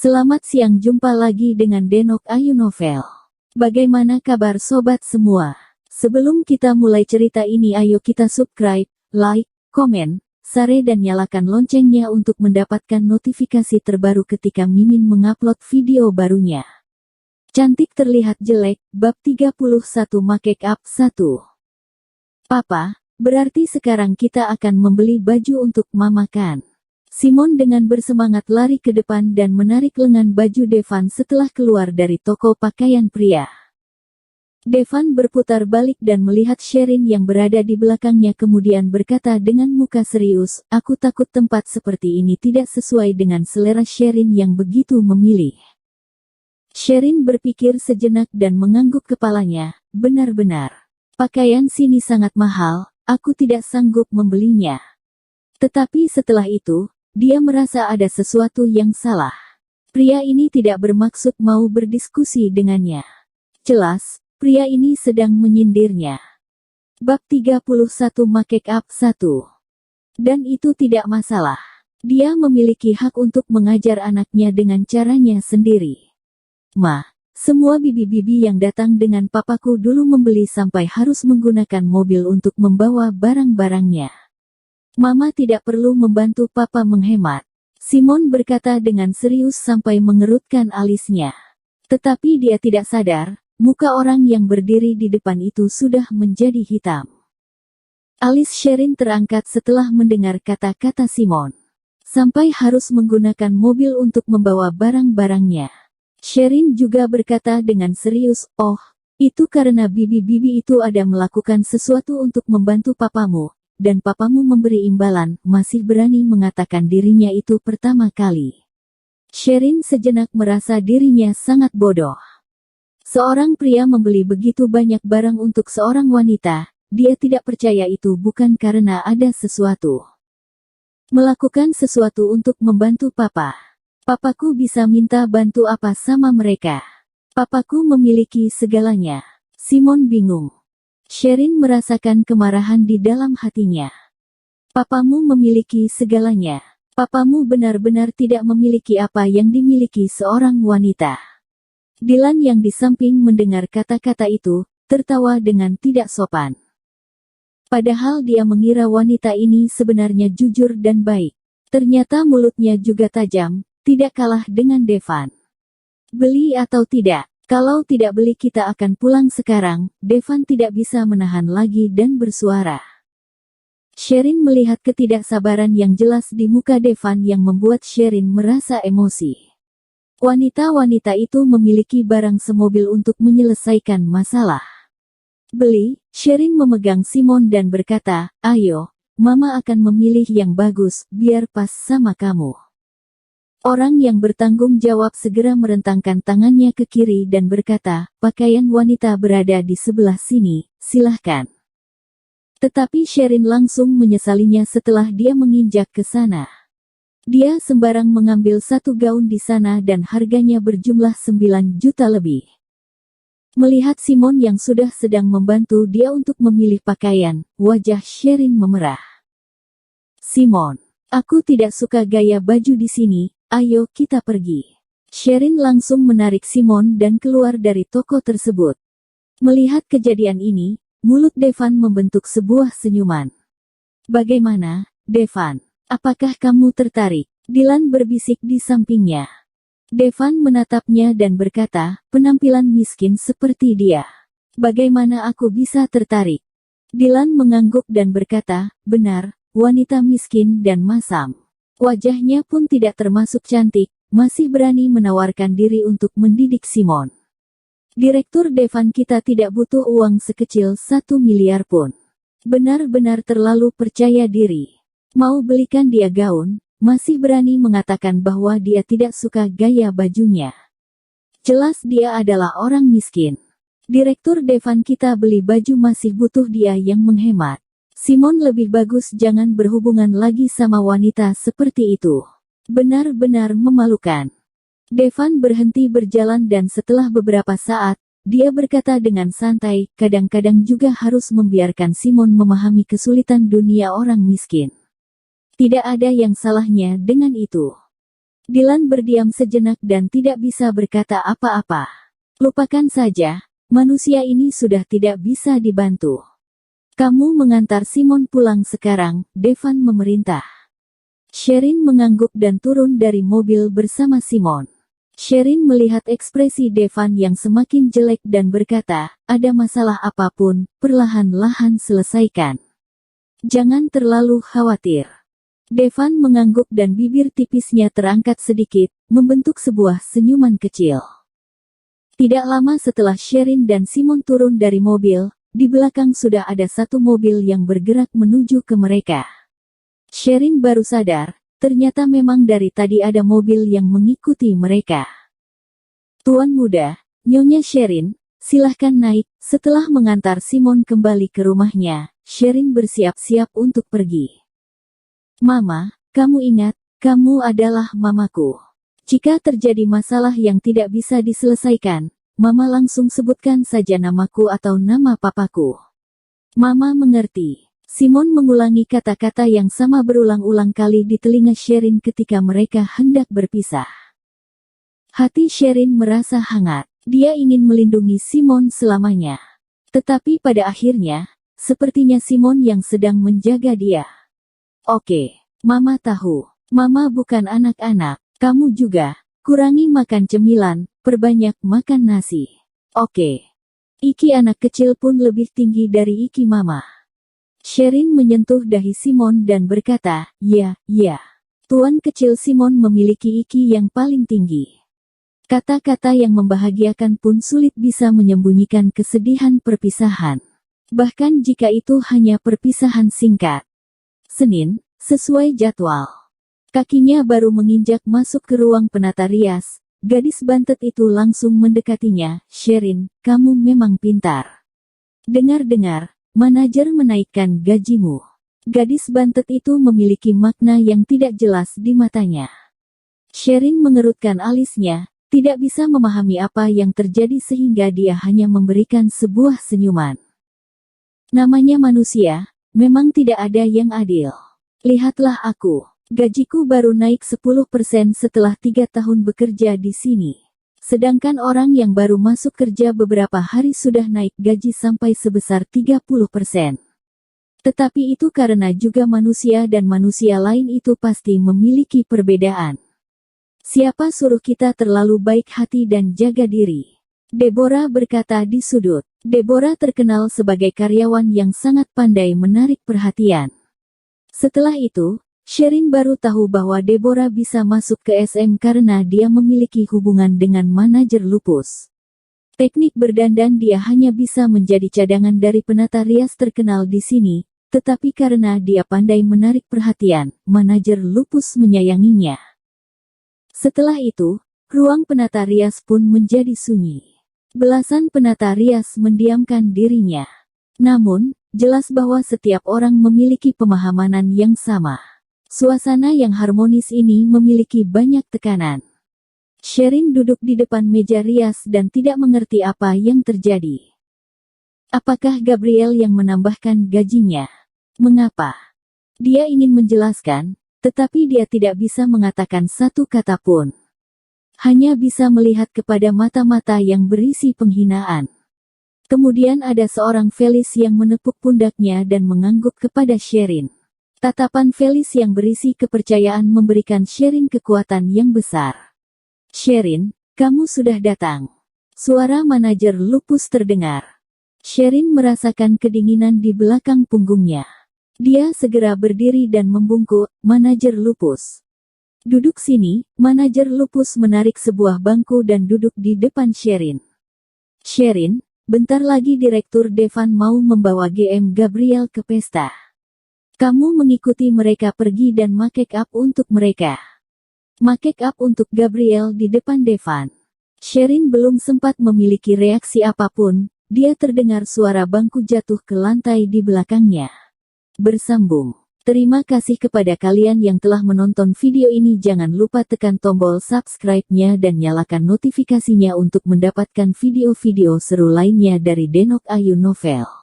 Selamat siang, jumpa lagi dengan Denok Ayu Novel. Bagaimana kabar sobat semua? Sebelum kita mulai cerita ini, ayo kita subscribe, like, komen, share dan nyalakan loncengnya untuk mendapatkan notifikasi terbaru ketika Mimin mengupload video barunya. Cantik terlihat jelek, bab 31 Make up 1. Papa, berarti sekarang kita akan membeli baju untuk Mama kan? Simon dengan bersemangat lari ke depan dan menarik lengan baju Devan setelah keluar dari toko pakaian pria. Devan berputar balik dan melihat Sherin yang berada di belakangnya, kemudian berkata dengan muka serius, "Aku takut tempat seperti ini tidak sesuai dengan selera Sherin yang begitu memilih." Sherin berpikir sejenak dan mengangguk kepalanya, "Benar-benar. Pakaian sini sangat mahal, aku tidak sanggup membelinya." Tetapi setelah itu, dia merasa ada sesuatu yang salah. Pria ini tidak bermaksud mau berdiskusi dengannya. Jelas, pria ini sedang menyindirnya. Bab 31 Make up 1. Dan itu tidak masalah. Dia memiliki hak untuk mengajar anaknya dengan caranya sendiri. Ma, semua bibi-bibi yang datang dengan papaku dulu membeli sampai harus menggunakan mobil untuk membawa barang-barangnya. Mama tidak perlu membantu papa menghemat. Simon berkata dengan serius sampai mengerutkan alisnya. Tetapi dia tidak sadar, muka orang yang berdiri di depan itu sudah menjadi hitam. Alis Sherin terangkat setelah mendengar kata-kata Simon. Sampai harus menggunakan mobil untuk membawa barang-barangnya. Sherin juga berkata dengan serius, "Oh, itu karena bibi-bibi itu ada melakukan sesuatu untuk membantu papamu. Dan papamu memberi imbalan, masih berani mengatakan dirinya itu pertama kali." Sherin sejenak merasa dirinya sangat bodoh. Seorang pria membeli begitu banyak barang untuk seorang wanita, dia tidak percaya itu bukan karena ada sesuatu. Melakukan sesuatu untuk membantu papa. Papaku bisa minta bantu apa sama mereka? Papaku memiliki segalanya. Simon bingung. Sherin merasakan kemarahan di dalam hatinya. Papamu memiliki segalanya. Papamu benar-benar tidak memiliki apa yang dimiliki seorang wanita. Dylan yang di samping mendengar kata-kata itu, tertawa dengan tidak sopan. Padahal dia mengira wanita ini sebenarnya jujur dan baik. Ternyata mulutnya juga tajam, tidak kalah dengan Devan. "Beli atau tidak? Kalau tidak beli kita akan pulang sekarang." Devan tidak bisa menahan lagi dan bersuara. Sherin melihat ketidaksabaran yang jelas di muka Devan yang membuat Sherin merasa emosi. Wanita-wanita itu memiliki barang semobil untuk menyelesaikan masalah. "Beli." Sherin memegang Simon dan berkata, "Ayo, Mama akan memilih yang bagus, biar pas sama kamu." Orang yang bertanggung jawab segera merentangkan tangannya ke kiri dan berkata, "Pakaian wanita berada di sebelah sini, silahkan." Tetapi Sherin langsung menyesalinya setelah dia menginjak ke sana. Dia sembarang mengambil satu gaun di sana dan harganya berjumlah 9 juta lebih. Melihat Simon yang sudah sedang membantu dia untuk memilih pakaian, wajah Sherin memerah. "Simon, aku tidak suka gaya baju di sini. Ayo kita pergi." Sherin langsung menarik Simon dan keluar dari toko tersebut. Melihat kejadian ini, mulut Devan membentuk sebuah senyuman. "Bagaimana, Devan? Apakah kamu tertarik?" Dylan berbisik di sampingnya. Devan menatapnya dan berkata, "Penampilan miskin seperti dia. Bagaimana aku bisa tertarik?" Dylan mengangguk dan berkata, "Benar, wanita miskin dan masam. Wajahnya pun tidak termasuk cantik, masih berani menawarkan diri untuk mendidik Simon. Direktur Devan kita tidak butuh uang sekecil 1 miliar pun. Benar-benar terlalu percaya diri. Mau belikan dia gaun, masih berani mengatakan bahwa dia tidak suka gaya bajunya. Jelas dia adalah orang miskin. Direktur Devan kita beli baju masih butuh dia yang menghemat. Simon lebih bagus jangan berhubungan lagi sama wanita seperti itu. Benar-benar memalukan." Devan berhenti berjalan dan setelah beberapa saat, dia berkata dengan santai, "Kadang-kadang juga harus membiarkan Simon memahami kesulitan dunia orang miskin. Tidak ada yang salahnya dengan itu." Dylan berdiam sejenak dan tidak bisa berkata apa-apa. Lupakan saja, manusia ini sudah tidak bisa dibantu. Kamu mengantar Simon pulang sekarang, Devan memerintah. Sherin mengangguk dan turun dari mobil bersama Simon. Sherin melihat ekspresi Devan yang semakin jelek dan berkata, ada masalah apapun, perlahan-lahan selesaikan. Jangan terlalu khawatir. Devan mengangguk dan bibir tipisnya terangkat sedikit, membentuk sebuah senyuman kecil. Tidak lama setelah Sherin dan Simon turun dari mobil, di belakang sudah ada satu mobil yang bergerak menuju ke mereka. Sherin baru sadar, ternyata memang dari tadi ada mobil yang mengikuti mereka. Tuan muda, Nyonya Sherin, silahkan naik. Setelah mengantar Simon kembali ke rumahnya, Sherin bersiap-siap untuk pergi. Mama, kamu ingat, kamu adalah mamaku. Jika terjadi masalah yang tidak bisa diselesaikan, Mama langsung sebutkan saja namaku atau nama papaku. Mama mengerti. Simon mengulangi kata-kata yang sama berulang-ulang kali di telinga Sherin ketika mereka hendak berpisah. Hati Sherin merasa hangat. Dia ingin melindungi Simon selamanya. Tetapi pada akhirnya, sepertinya Simon yang sedang menjaga dia. Oke, Mama tahu. Mama bukan anak-anak. Kamu juga. Kurangi makan cemilan, perbanyak makan nasi. Oke. Iki anak kecil pun lebih tinggi dari Iki Mama. Sherin menyentuh dahi Simon dan berkata, ya. Tuan kecil Simon memiliki iki yang paling tinggi. Kata-kata yang membahagiakan pun sulit bisa menyembunyikan kesedihan perpisahan. Bahkan jika itu hanya perpisahan singkat. Senin, sesuai jadwal. Kakinya baru menginjak masuk ke ruang penata rias, gadis bantet itu langsung mendekatinya. Sherin, kamu memang pintar. Dengar-dengar, manajer menaikkan gajimu. Gadis bantet itu memiliki makna yang tidak jelas di matanya. Sherin mengerutkan alisnya, tidak bisa memahami apa yang terjadi sehingga dia hanya memberikan sebuah senyuman. Namanya manusia, memang tidak ada yang adil. Lihatlah aku, gajiku baru naik 10% setelah 3 tahun bekerja di sini. Sedangkan orang yang baru masuk kerja beberapa hari sudah naik gaji sampai sebesar 30%. Tetapi itu karena juga manusia dan manusia lain itu pasti memiliki perbedaan. Siapa suruh kita terlalu baik hati dan jaga diri? Deborah berkata di sudut. Deborah terkenal sebagai karyawan yang sangat pandai menarik perhatian. Setelah itu, Sherin baru tahu bahwa Deborah bisa masuk ke SM karena dia memiliki hubungan dengan manajer lupus. Teknik berdandan dia hanya bisa menjadi cadangan dari penata rias terkenal di sini, tetapi karena dia pandai menarik perhatian, manajer lupus menyayanginya. Setelah itu, ruang penata rias pun menjadi sunyi. Belasan penata rias mendiamkan dirinya. Namun, jelas bahwa setiap orang memiliki pemahaman yang sama. Suasana yang harmonis ini memiliki banyak tekanan. Sherin duduk di depan meja rias dan tidak mengerti apa yang terjadi. Apakah Gabriel yang menambahkan gajinya? Mengapa? Dia ingin menjelaskan, tetapi dia tidak bisa mengatakan satu kata pun. Hanya bisa melihat kepada mata-mata yang berisi penghinaan. Kemudian ada seorang Felis yang menepuk pundaknya dan mengangguk kepada Sherin. Tatapan Felis yang berisi kepercayaan memberikan Sherin kekuatan yang besar. Sherin, kamu sudah datang. Suara manajer lupus terdengar. Sherin merasakan kedinginan di belakang punggungnya. Dia segera berdiri dan membungkuk, manajer lupus. Duduk sini, manajer lupus menarik sebuah bangku dan duduk di depan Sherin. Sherin, bentar lagi Direktur Devan mau membawa GM Gabriel ke pesta. Kamu mengikuti mereka pergi dan make up untuk mereka. Make up untuk Gabriel di depan Devan. Sherin belum sempat memiliki reaksi apapun, dia terdengar suara bangku jatuh ke lantai di belakangnya. Bersambung. Terima kasih kepada kalian yang telah menonton video ini. Jangan lupa tekan tombol subscribe-nya dan nyalakan notifikasinya untuk mendapatkan video-video seru lainnya dari Denok Ayu Novel.